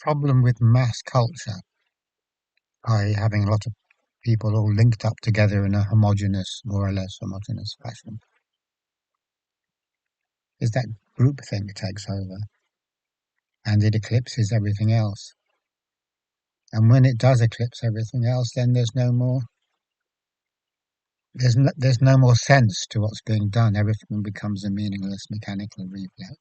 problem with mass culture, by having a lot of people all linked up together in a homogeneous, more or less homogeneous fashion, is that groupthink takes over and it eclipses everything else. And when it does eclipse everything else, then there's no more sense to what's being done. Everything becomes a meaningless mechanical reflex.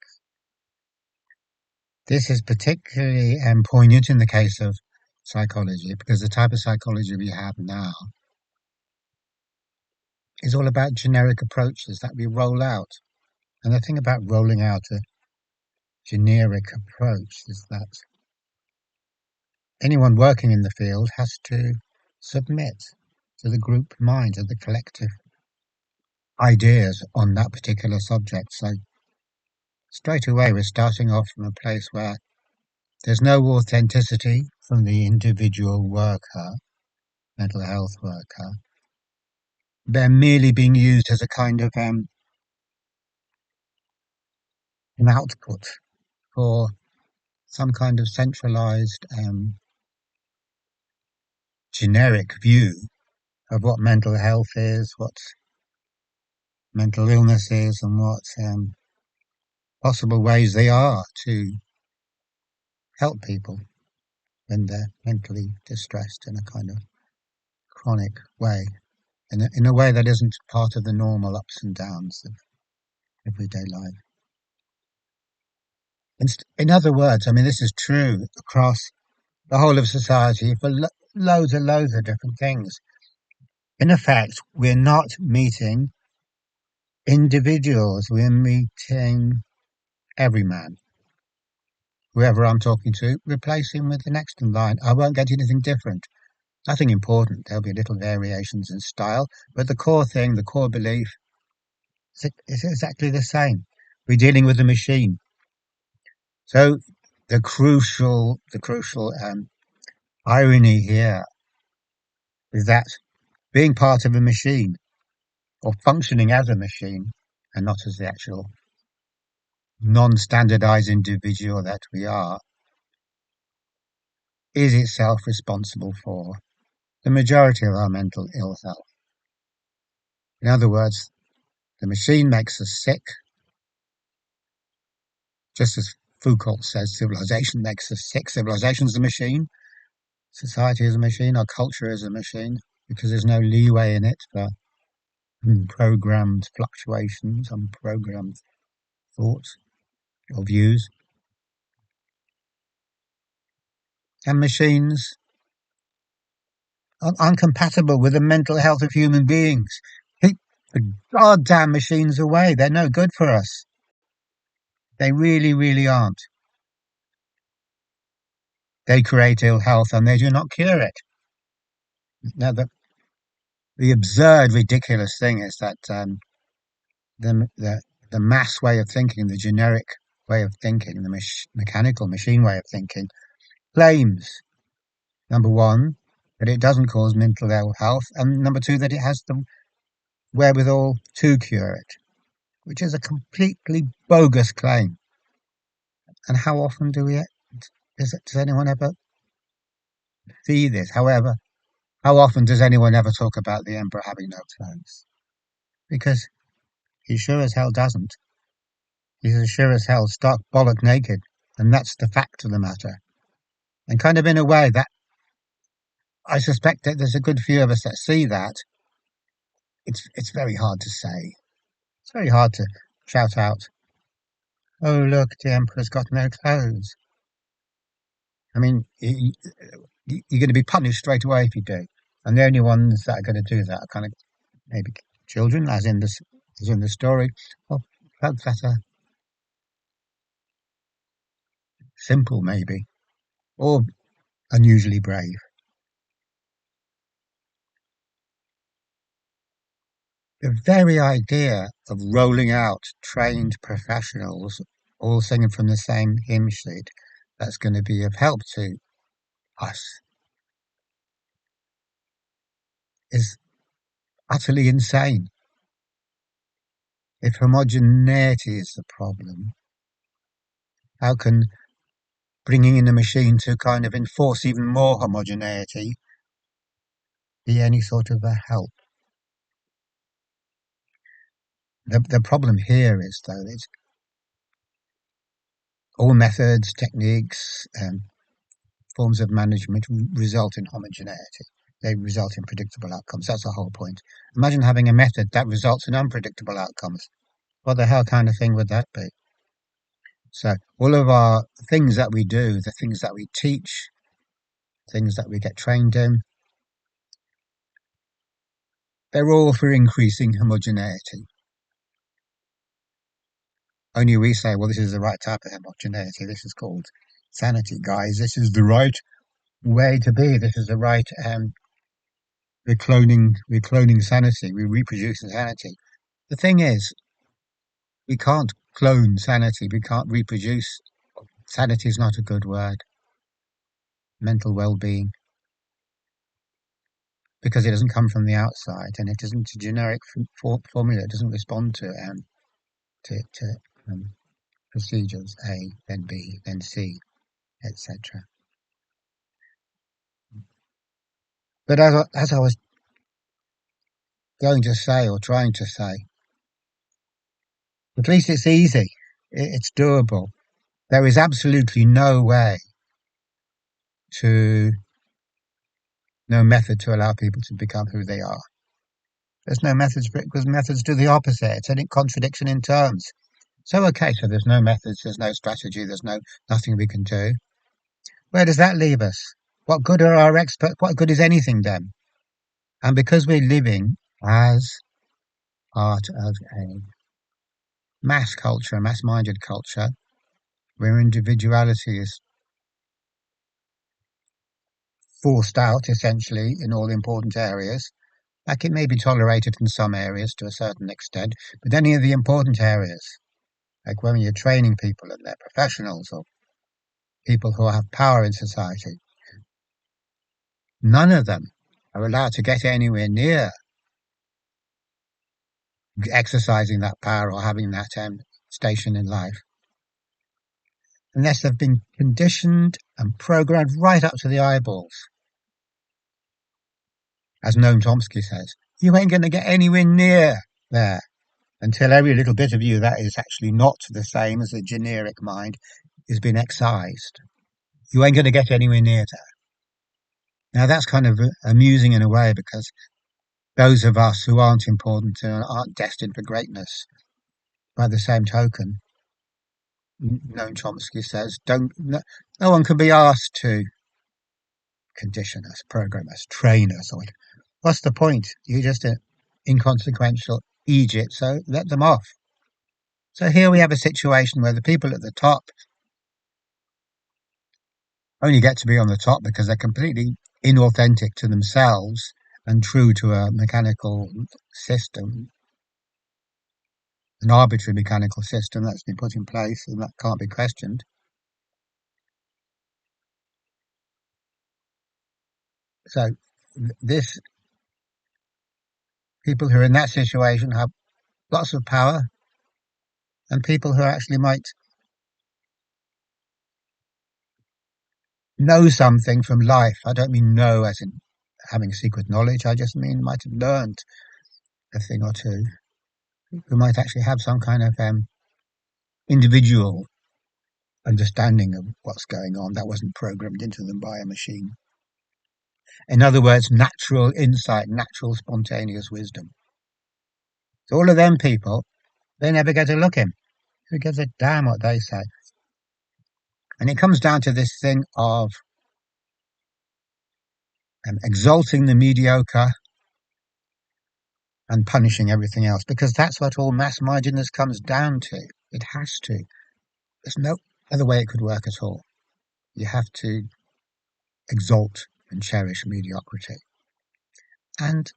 This is particularly poignant in the case of psychology, because the type of psychology we have now is all about generic approaches that we roll out. And the thing about rolling out a generic approach is that anyone working in the field has to submit to the group mind, to the collective ideas on that particular subject. So straight away we're starting off from a place where there's no authenticity from the individual worker, mental health worker. They're merely being used as a kind of an output for some kind of centralized, generic view of what mental health is, what mental illness is, and what possible ways they are to help people when they're mentally distressed in a kind of chronic way, in a way that isn't part of the normal ups and downs of everyday life. In other words, I mean, this is true across the whole of society for loads and loads of different things. In effect, we're not meeting individuals, we're meeting every man. Whoever I'm talking to, replace him with the next in line. I won't get anything different. Nothing important. There'll be little variations in style, but the core thing, the core belief, is exactly the same. We're dealing with a machine. So the crucial irony here is that being part of a machine or functioning as a machine and not as the actual non-standardized individual that we are is itself responsible for the majority of our mental ill health. In other words, the machine makes us sick, just as Foucault says civilization makes us sick. Civilization is a machine, society is a machine, our culture is a machine, because there's no leeway in it for programmed fluctuations, unprogrammed thoughts or views. And machines are incompatible with the mental health of human beings. Keep the goddamn machines away. They're no good for us. They really, really aren't. They create ill health and they do not cure it. Now, the absurd, ridiculous thing is that the, the, the mass way of thinking, the generic way of thinking, the mechanical machine way of thinking, claims, number one, that it doesn't cause mental ill health, and number two, that it has the wherewithal to cure it, which is a completely bogus claim. And how often does anyone ever see this? However, how often does anyone ever talk about the emperor having no clothes? Because he sure as hell doesn't. He's as sure as hell stark bollock naked, and that's the fact of the matter. And kind of in a way that I suspect that there's a good few of us that see that. It's very hard to say. It's very hard to shout out, "Oh look, the emperor's got no clothes." I mean, you're going to be punished straight away if you do. And the only ones that are going to do that are kind of maybe children, as in the story, or folks that are simple, maybe, or unusually brave. The very idea of rolling out trained professionals all singing from the same hymn sheet that's going to be of help to us is utterly insane. If homogeneity is the problem, how can bringing in a machine to kind of enforce even more homogeneity be any sort of a help. The problem here is, though, that all methods, techniques, forms of management result in homogeneity. They result in predictable outcomes. That's the whole point. Imagine having a method that results in unpredictable outcomes. What the hell kind of thing would that be? So all of our things that we do, the things that we teach, things that we get trained in, they're all for increasing homogeneity. Only we say, well, this is the right type of homogeneity. This is called sanity, guys. This is the right way to be. This is the right we're cloning sanity. We reproduce sanity. The thing is, we can't clone sanity. We can't reproduce. Sanity is not a good word. Mental well-being, because it doesn't come from the outside, and it isn't a generic formula. It doesn't respond to procedures A, then B, then C, etc. But as I was going to say, or trying to say, at least it's easy. It's doable. There is absolutely to no method to allow people to become who they are. There's no methods because methods do the opposite. It's a contradiction in terms. So okay, so there's no methods, there's no strategy, there's nothing we can do. Where does that leave us? What good are our experts? What good is anything then? And because we're living as part of a mass culture, a mass-minded culture, where individuality is forced out essentially in all important areas, like it may be tolerated in some areas to a certain extent, but any of the important areas, like when you're training people and they're professionals or people who have power in society, none of them are allowed to get anywhere near exercising that power or having that station in life unless they've been conditioned and programmed right up to the eyeballs. As Noam Chomsky says, you ain't going to get anywhere near there until every little bit of you that is actually not the same as a generic mind has been excised. You ain't going to get anywhere near that. Now that's kind of amusing in a way because those of us who aren't important and aren't destined for greatness, by the same token, Noam Chomsky says, no one can be asked to condition us, program us, train us. Or what's the point? You're just an inconsequential Egypt, so let them off. So here we have a situation where the people at the top only get to be on the top because they're completely inauthentic to themselves and true to a mechanical system, an arbitrary mechanical system that's been put in place and that can't be questioned. So this people who are in that situation have lots of power, and people who actually might know something from life. I don't mean know as in having secret knowledge. I just mean might have learned a thing or two. Who might actually have some kind of individual understanding of what's going on that wasn't programmed into them by a machine. In other words, natural insight, natural spontaneous wisdom. So all of them people, they never get a look in. Who gives a damn what they say? And it comes down to this thing of exalting the mediocre and punishing everything else, because that's what all mass-mindedness comes down to. It has to. There's no other way it could work at all. You have to exalt and cherish mediocrity. And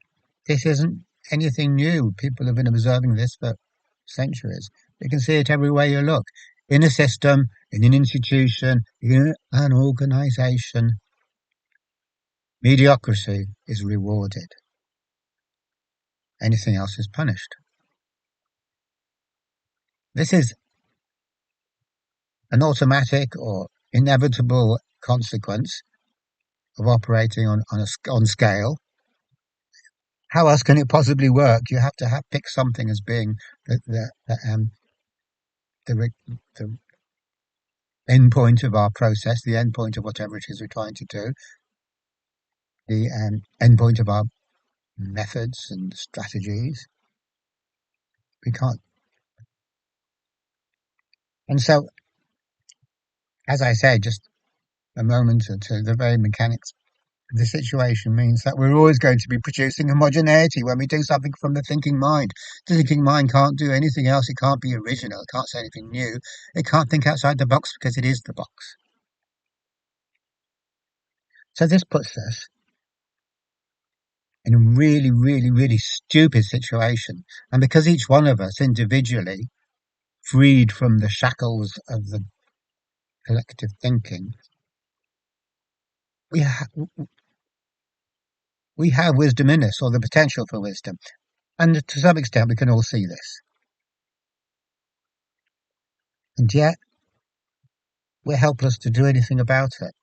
this isn't anything new. People have been observing this for centuries. You can see it everywhere you look. In a system, in an institution, in an organization, mediocrity is rewarded. Anything else is punished. This is an automatic or inevitable consequence of operating on scale. How else can it possibly work? You have to pick something as being the, the end point of our process, the end point of whatever it is we're trying to do, the end point of our methods and strategies. We can't. And so, as I said just a moment or two, the very mechanics of the situation means that we're always going to be producing homogeneity when we do something from the thinking mind. The thinking mind can't do anything else. It can't be original. It can't say anything new. It can't think outside the box because it is the box. So this puts us in a really, really, really stupid situation. And because each one of us individually, freed from the shackles of the collective thinking, we, ha- we have wisdom in us, or the potential for wisdom. And to some extent, we can all see this. And yet, we're helpless to do anything about it.